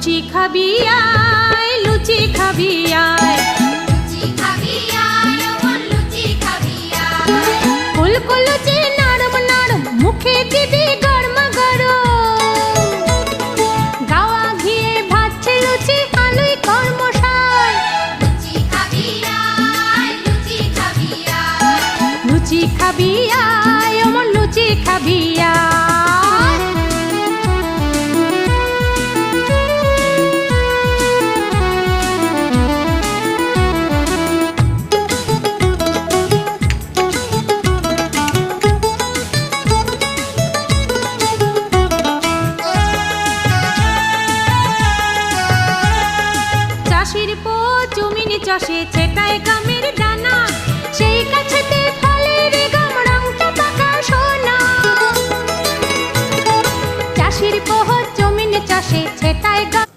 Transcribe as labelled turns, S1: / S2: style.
S1: লুচি খাবি আয়, লুচি খাবি আয়,
S2: লুচি খাবি আয়, ওমন লুচি খাবি আয়।
S1: ফুলকো লুচি নরম নরম, মুখে দিবি গরম গরম। গাওয়া ঘিয়ে ভাজছে লুচি, আলুই কর্মশায়।
S2: লুচি খাবি আয়, লুচি খাবি আয়।
S1: লুচি খাবি আয়, ওমন লুচি খাবি আয়। চাষির পো জমিনে চষে ছেটায় গামের দানা, সেই কাছেতে ফলের গাম রংটা পাকা সোনা। চাষির পো জমিনে চষে ছেটায় গাম